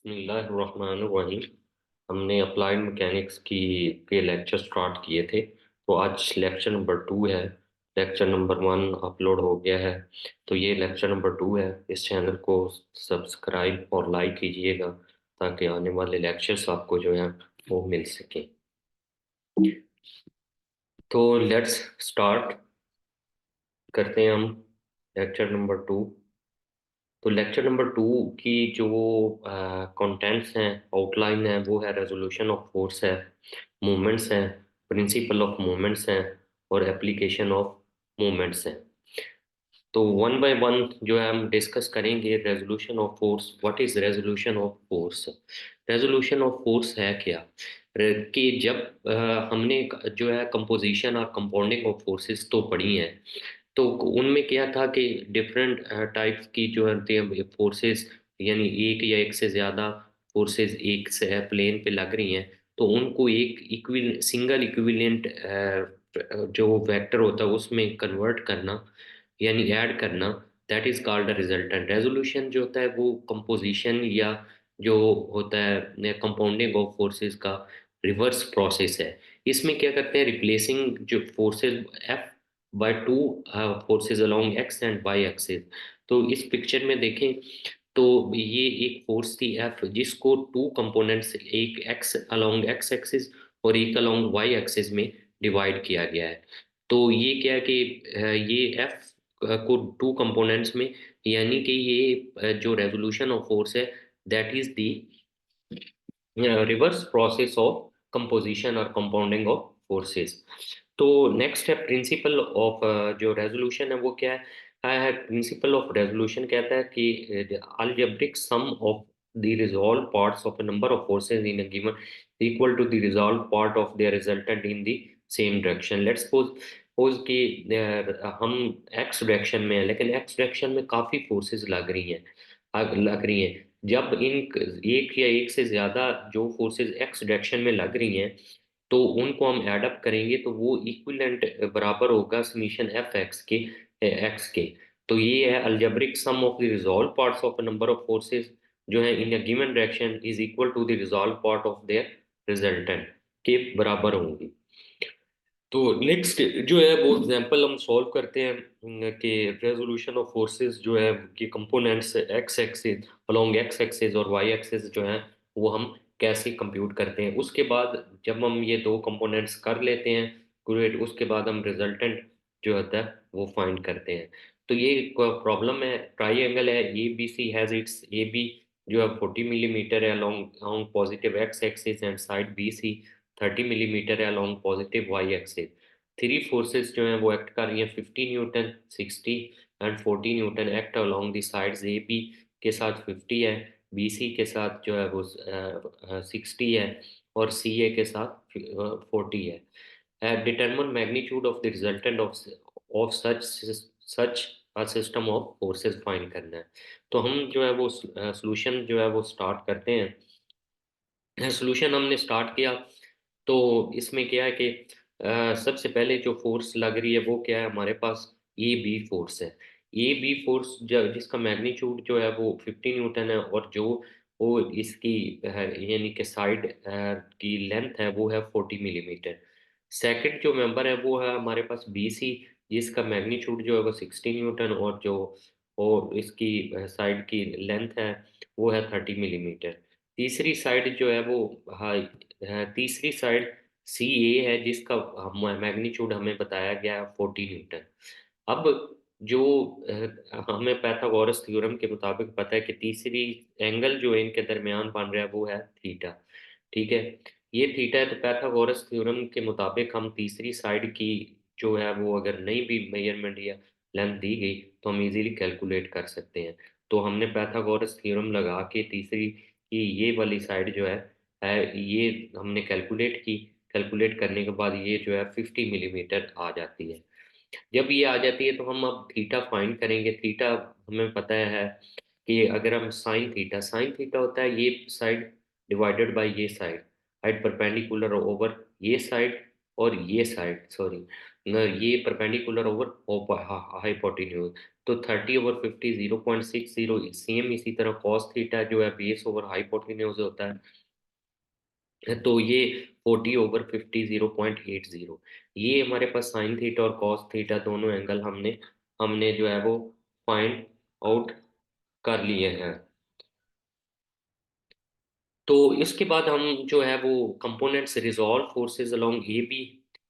बिस्मिल्लाहिर्रहमानिर्रहीम। हमने applied mechanics की के लेक्चर स्टार्ट किए थे, तो आज लेक्चर नंबर 2 है। लेक्चर नंबर 1 अपलोड हो गया है, तो ये लेक्चर नंबर 2 है। इस चैनल को सब्सक्राइब और लाइक कीजिएगा ताकि आने वाले लेक्चर्स आपको जो है वो मिल सके। तो लेट्स स्टार्ट करते हैं हम लेक्चर नंबर 2। तो लेक्चर नंबर 2 की जो कंटेंट्स हैं, आउटलाइन है, वो है रेजोल्यूशन ऑफ फोर्स है, मूवमेंट्स हैं, प्रिंसिपल ऑफ मूवमेंट्स हैं और एप्लीकेशन ऑफ मूवमेंट्स हैं। तो वन बाय वन जो है हम डिस्कस करेंगे। Resolution of force, what is resolution of force? Resolution of force है क्या? कि जब हमने जो है कंपोजिशन और कंपाउंडिंग ऑफ फोर्सेस तो पढ़ी हैं, तो उनमें क्या था कि डिफरेंट टाइप्स की जो है फोर्सेस, यानी एक या एक से ज़्यादा फोर्सेस एक से प्लेन पे लग रही हैं, तो उनको एक सिंगल इक्विवेलेंट जो वेक्टर होता है उसमें कन्वर्ट करना, यानी ऐड करना, that is called a resultant. Resolution जो होता है वो कंपोजिशन या जो होता है कंपाउंडिंग ऑफ फोर्सेस का रिवर्स प्रोसेस है। इसमें क्या करते हैं, रिप्लेसिंग जो forces F by two forces along X and Y axis. तो इस पिक्चर में देखें तो ये एक फोर्स थी एफ, जिसको टू कंपोनेंट्स, एक एक्स अलोंग एक्स एक्सिस और एक अलोंग वाई एक्सिस में डिवाइड किया गया है। तो ये क्या है कि ये एफ को टू कंपोनेंट्स में, यानी कि ये जो रेजोल्यूशन ऑफ फोर्स है, that is the reverse process of composition और कंपाउंडिंग ऑफ फोर्सेस। तो नेक्स्ट है प्रिंसिपल ऑफ जो रेजोल्यूशन है वो क्या है? प्रिंसिपल ऑफ रेजोल्यूशन कहता है कि algebraic sum of the resolve parts of a number of forces in a given equal to the resolve part of their resultant in the same direction. Let's suppose कि हम x direction में है, लेकिन x direction में काफी forces लग रही हैं। जब इन एक या एक से ज्यादा जो फोर्सेस एक्स डायरेक्शन में लग रही हैं, तो उनको हम ऐड अप करेंगे तो वो इक्विवेलेंट बराबर होगा समीशन एफ एक्स के, एक्स के। तो ये है algebraic sum of the resolve parts of a number of forces जो है in a given direction is equal to the resolve part of their resultant के बराबर होंगी। तो नेक्स्ट जो है वो एग्जांपल हम सॉल्व करते हैं कि रेजोल्यूशन ऑफ फोर्सेस जो है कि components x axis, along X axis और वाई एक्सिस जो है वो हम कैसे कंप्यूट करते हैं। उसके बाद जब हम ये दो कंपोनेंट्स कर लेते हैं ग्रेट, उसके बाद हम रिजल्टेंट जो होता है वो फाइंड करते हैं। तो ये प्रॉब्लम है, ट्राइंगल है A B C has its A B जो है 40 मिलीमीटर है along positive X axis and side B C 30 millimetre है along positive Y axis. Three forces जो हैं वो एक्ट कर रही हैं, 50 newton, 60 and 40 newton act along the sides. A B के साथ 50 है, बी सी के साथ जो है वो 60 है और सी ए के साथ 40 है। Determine magnitude of the resultant of such a system of forces find करना है। तो हम जो है वो सॉल्यूशन जो है वो स्टार्ट करते हैं। सोल्यूशन हमने स्टार्ट किया, तो इसमें क्या है कि सबसे पहले जो फोर्स लग रही है वो क्या है हमारे पास, ए बी फोर्स है। ए बी फोर्स जिसका मैग्नीट्यूड जो है वो 50 न्यूटन है और जो वो इसकी यानी कि साइड की लेंथ है वो है 40 मिलीमीटर। सेकंड जो मेंबर है वो है हमारे पास बी सी, जिसका मैग्नीट्यूड जो है वो 60 न्यूटन और इसकी साइड की लेंथ है वो है 30 मिलीमीटर। तीसरी साइड जो है वो, हाँ, तीसरी साइड सी ए है, जिसका मैग्नीट्यूड हमें बताया गया है 40 न्यूटन। अब जो हमें पैथागोरस थ्योरम के मुताबिक पता है कि तीसरी एंगल जो है इनके दरमियान बन रहा है वो है थीटा। ठीक है, ये थीटा है। तो पैथागोरस थ्योरम के मुताबिक हम तीसरी साइड की जो है वो अगर नहीं भी मेजरमेंट या लेंथ दी गई तो हम इजीली कैलकुलेट कर सकते हैं। तो हमने पैथागोरस थ्योरम लगा के तीसरी की ये वाली साइड जो ये हमने कैलकुलेट की। कैलकुलेट करने के बाद ये जो है 50 मिलीमीटर आ जाती है। जब ये आ जाती है तो हम अब थीटा फाइंड करेंगे। थीटा हमें पता है कि अगर हम साइन थीटा होता है ये साइड डिवाइडेड बाय ये साइड, हाइट परपेंडिकुलर ओवर ये साइड और ये साइड सॉरी ये परपेंडिकुलर ओवर हाइपोटेन्यूज। तो 30/50 0.60, सेम इसी तरह कॉस थीटा जो है बेस ओवर हाइपोटेन्यूज होता है, तो ये 40/50 0.80। ये हमारे पास साइन थीटा और कॉस थीटा दोनों एंगल हमने हमने जो है वो फाइंड आउट कर लिए हैं। तो इसके बाद हम जो है वो components resolve forces along A B,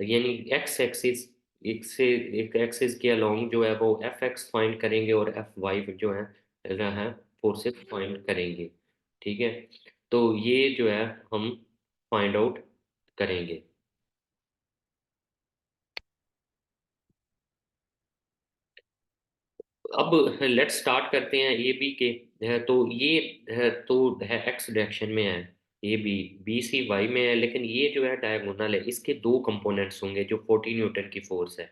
यानी एक्स एक्सिस, एक से एक एक्सिस के अलोंग जो है वो एफ एक्स फाइंड करेंगे और एफ वाई जो है फोर्सेस फाइंड करेंगे। ठीक है, तो ये जो है हम फाइंड आउट करेंगे। अब लेट्स स्टार्ट करते हैं ए बी के। तो ये तो है एक्स डायरेक्शन में है, A B, B C Y में है, लेकिन ये जो है डायगोनल है, इसके दो कंपोनेंट्स होंगे जो 40 न्यूटन की फोर्स है,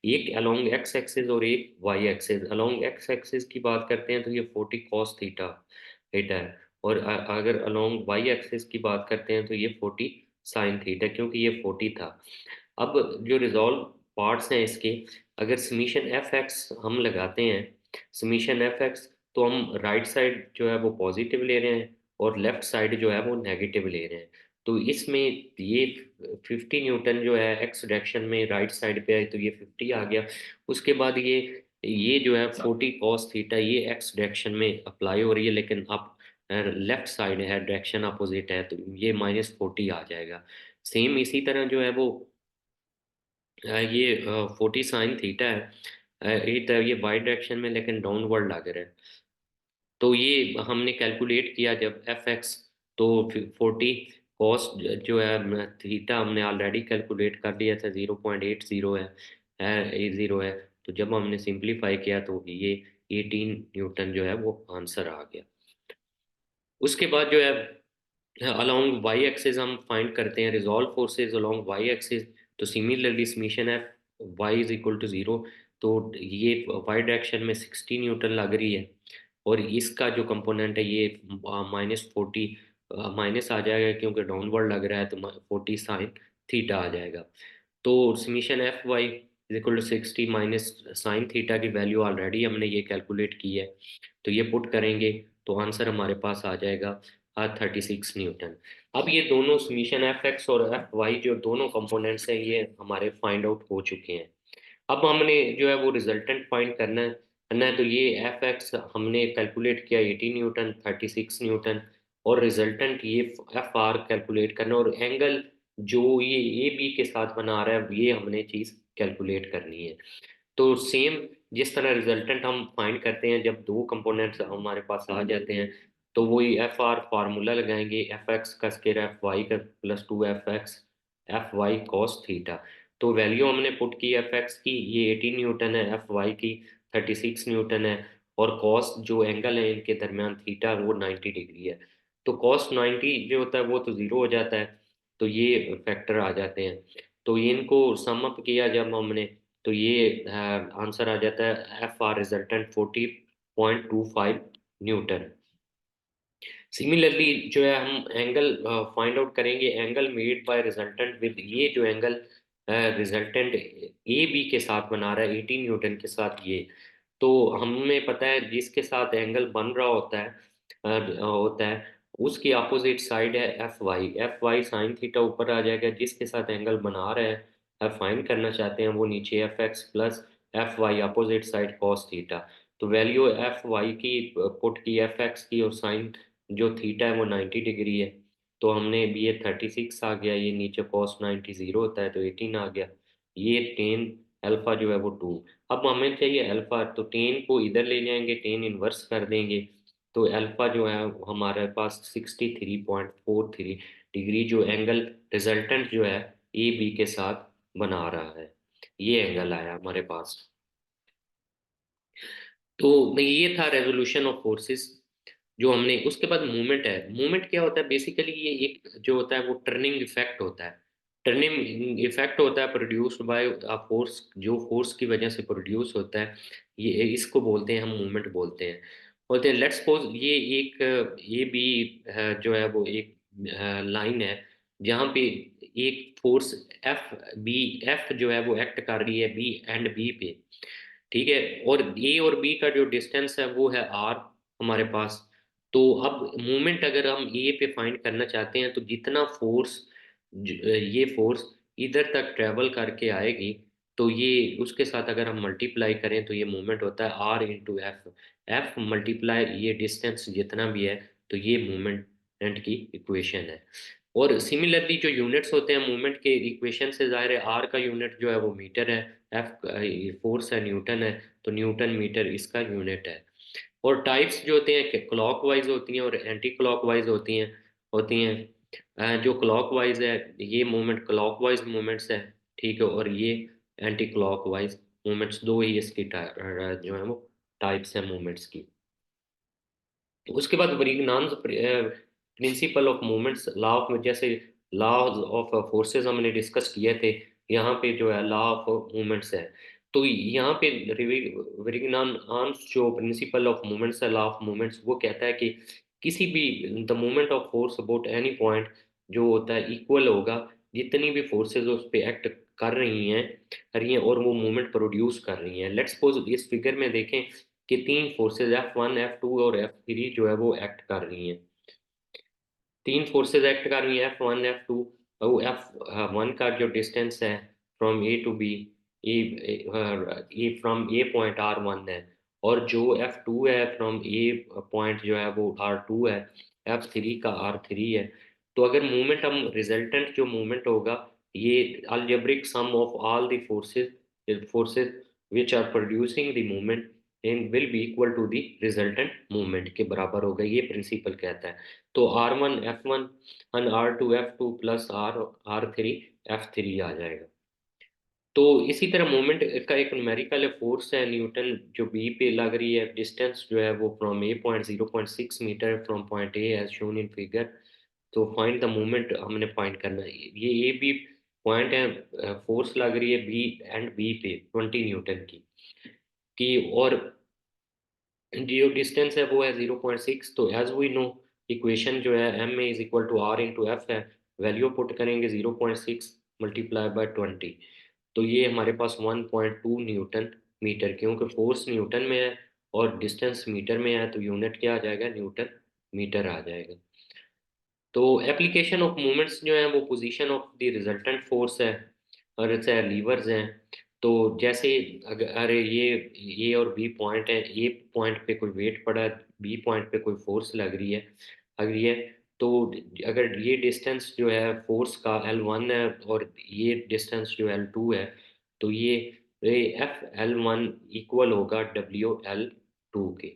एक अलोंग एक्स एक्सिस और एक Y axis. Along X axis की बात करते हैं तो ये 40 कॉस थीटा थीटा है, और अगर अलोंग वाई एक्सिस की बात करते हैं तो ये 40 साइन थीटा, क्योंकि ये 40 था। अब जो रिजॉल्व पार्ट्स हैं इसके, अगर समीशन एफ एक्स हम लगाते हैं, समीशन एफ एक्स, तो हम राइट साइड जो है वो पॉजिटिव ले रहे हैं और लेफ्ट साइड जो है वो नेगेटिव ले रहे हैं। तो इसमें ये 50 न्यूटन जो है एक्स डायरेक्शन में राइट साइड पे है, तो ये 50 आ गया। उसके बाद ये जो है 40 कॉस थीटा ये एक्स डायरेक्शन में अप्लाई हो रही है, लेकिन अब लेफ्ट साइड है, डायरेक्शन अपोजिट है, तो ये -40 आ जाएगा। सेम इसी तरह जो है वो ये 40 साइन थीटा है, ये वाई डायरेक्शन में लेकिन डाउनवर्ड लग रहा है। तो ये हमने कैलकुलेट किया जब एफ एक्स, तो 40 कॉस जो है थीटा हमने ऑलरेडी कैलकुलेट कर लिया था, 0.80 है 80 है। तो जब हमने सिंप्लीफाई किया तो ये 18 न्यूटन जो है वो आंसर आ गया। उसके बाद जो है अलोंग वाई एक्सिस हम फाइंड करते हैं resolve forces along Y axis. तो similarly summation F Y is equal to 0। तो ये वाई डायरेक्शन में 60 न्यूटन लग रही है, और इसका जो कंपोनेंट है ये -40 माइनस आ जाएगा, क्योंकि डाउनवर्ड लग रहा है, तो 40 साइन थीटा आ जाएगा। तो summation F Y is equal to 60 minus sine theta की वैल्यू ऑलरेडी हमने ये कैलकुलेट की है, तो ये पुट करेंगे तो आंसर हमारे पास आ जाएगा 36 न्यूटन। अब ये दोनों समीशन एफ एक्स और एफ वाई जो दोनों कंपोनेंट्स हैं ये हमारे फाइंड आउट हो चुके हैं। अब हमने जो है वो रिजल्टेंट फाइंड करना है, तो ये एफ एक्स हमने कैलकुलेट किया 18 न्यूटन, 36 न्यूटन, और रिजल्टेंट ये एफ आर कैलकुलेट करना, और एंगल जो ये ए बी के साथ बना रहा है ये हमने चीज कैलकुलेट करनी है। तो सेम जिस तरह रिजल्टेंट हम फाइंड करते हैं जब दो कंपोनेंट्स हमारे पास आ जाते हैं, तो वही एफ आर फार्मूला लगाएंगे, एफ एक्स का स्क्वायर एफ वाई का +2 F X F Y cos theta. तो वैल्यू हमने पुट की एफ एक्स की, ये 18 न्यूटन है, एफ वाई की 36 न्यूटन है, और कॉस जो एंगल है इनके दरमियान थीटा वो 90 डिग्री है। तो कॉस 90 जो होता है वो तो जीरो हो जाता है, तो ये फैक्टर आ जाते हैं। तो ये इनको सम अप किया जब हमने, तो ये आंसर आ जाता है F R resultant 40.25 Newton. Similarly जो है हम एंगल फाइंड आउट करेंगे, angle made by resultant with ये जो एंगल रिजल्टेंट ए बी के साथ बना रहा है 18 न्यूटन के साथ ये। तो हमें पता है जिसके साथ एंगल बन रहा होता है उसकी अपोजिट साइड है एफ वाई साइन थीटा ऊपर आ जाएगा, जिसके साथ एंगल बना रहा है फाइंड करना चाहते हैं वो नीचे F X plus F Y opposite side cos theta. तो वैल्यू एफ वाई की पुट की, एफ एक्स की, और साइन जो थीटा है वो 90 डिग्री है, तो हमने भी ये 36 आ गया, ये नीचे कॉस 90 जीरो होता है तो 18 आ गया। ये टेन अल्फा जो है वो 2। अब हमें चाहिए अल्फा, तो टेन को इधर ले जाएंगे, टेन इनवर्स कर देंगे, तो अल्फा जो है हमारे पास 63.43 डिग्री जो एंगल रिजल्टेंट जो है ए बी के साथ बना रहा है, ये एंगल आया हमारे पास। तो ये था रेजोल्यूशन ऑफ फोर्सेस जो हमने। उसके बाद मूवमेंट है, मूवमेंट क्या होता है बेसिकली, ये एक जो होता है वो टर्निंग इफेक्ट होता है। टर्निंग इफेक्ट होता है प्रोड्यूस्ड बाय अ फोर्स, जो फोर्स की वजह से प्रोड्यूस होता है, ये इसको बोलते हैं हम मूवमेंट बोलते हैं। बोलते हैं लेट्स सपोज ये एक ए बी जो है वो एक लाइन है, जहाँ पे एक फोर्स एफ बी एफ जो है वो एक्ट कर रही है बी एंड बी पे, ठीक है। और बी का जो डिस्टेंस है वो है आर हमारे पास। तो अब मोमेंट अगर हम ए पे फाइंड करना चाहते हैं तो जितना फोर्स ये फोर्स इधर तक ट्रेवल करके आएगी, तो ये उसके साथ अगर हम मल्टीप्लाई करें तो ये मोमेंट होता है R into F. F multiply ये डिस्टेंस जितना भी है, तो ये मोमेंट की इक्वेशन है। और सिमिलरली जो यूनिट्स होते हैं मूवमेंट के इक्वेशन से, जाहिर है आर का यूनिट जो है वो मीटर है, एफ फोर्स है न्यूटन है, तो न्यूटन मीटर इसका यूनिट है। और टाइप्स जो होते हैं क्लॉकवाइज होती हैं और एंटी क्लॉकवाइज होती हैं। जो क्लॉकवाइज है ये मूवमेंट क्लॉकवाइज मूवमेंट्स है, ठीक है। और ये एंटी क्लॉकवाइज मूवमेंट्स, दो ही इसकी जो है वो टाइप्स हैं मूवमेंट्स की। उसके बाद Varignon's principle of movements, law of, जैसे लॉ ऑफ फोर्सेस हमने डिस्कस किए थे, यहाँ पे जो है लॉ ऑफ मूवमेंट्स है। तो यहाँ पे ब्रिग्नान्स जो प्रिंसिपल ऑफ मूवमेंट्स है, लॉ ऑफ मूवमेंट्स, वो कहता है कि किसी भी the movement of force about any point जो होता है इक्वल होगा जितनी भी फोर्सेस उस पे एक्ट कर रही हैं और वो मूवमेंट प्रोड्यूस कर रही हैं। लेट्स सपोज इस फिगर में देखें कि तीन फोर्सेज F1 F2 और F3 जो है वो एक्ट कर रही हैं। तीन फोर्सेज एक्ट कर रही हैं F1 F2। वो F1 का जो डिस्टेंस है from A to B, A from A point R1 है। और जो F2 है फ्रॉम ए पॉइंट जो है वो R2 है। F3 का R3 है। तो अगर मूवमेंट हम रिजल्टेंट जो मूवमेंट होगा, ये algebraic sum of all the forces which are producing the movement and will be equal to the resultant movement के बराबर होगा, ये प्रिंसिपल कहता है। तो R1 F1 और R2 F2 plus R3 F3 आ जाएगा। तो इसी तरह मोमेंट का एक न्यूमेरिकल फोर्स है न्यूटन, जो बी पे लग रही है, डिस्टेंस जो है वो from A point 0.6 metre from point A as shown in figure. तो फाइंड द मोमेंट हमने फाइंड करना है, ये ए बी पॉइंट है, फोर्स लग रही है बी एंड बी पे 20 न्यूटन की। और जो डिस्टेंस है वो है 0.6। तो एज वी नो इक्वेशन जो है M A is equal to R into F है। वैल्यू पुट करेंगे 0.6 मल्टीप्लाई बाय 20, तो ये हमारे पास 1.2 न्यूटन मीटर, क्योंकि फोर्स न्यूटन में है और डिस्टेंस मीटर में है, तो यूनिट क्या आ जाएगा, न्यूटन मीटर आ जाएगा। तो एप्लीकेशन ऑफ मोमेंट्स जो है वो position of the resultant force है और चाहे लीवर्स हैं। तो जैसे अगर ये और बी पॉइंट है, ए पॉइंट पे कोई वेट पड़ा है, बी पॉइंट पे कोई फोर्स लग रही है। तो अगर ये डिस्टेंस जो है फोर्स का L1 है और ये डिस्टेंस जो L2 है, तो ये F L1 इक्वल होगा WL2 के।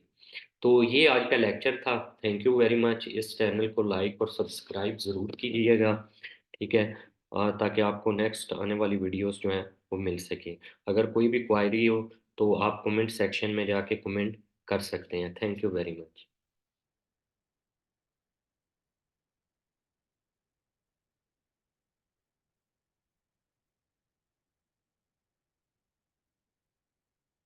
तो ये आज का लेक्चर था। Thank you very much. इस चैनल को लाइक और सब्सक्राइब ज़रूर कीजिएगा, ठीक है, ताकि आपको नेक्स्ट आने वाली वीडियोस जो हैं वो मिल सके। अगर कोई भी क्वायरी हो तो आप कमेंट सेक्शन में जाके कमेंट कर सकते हैं। Thank you very much.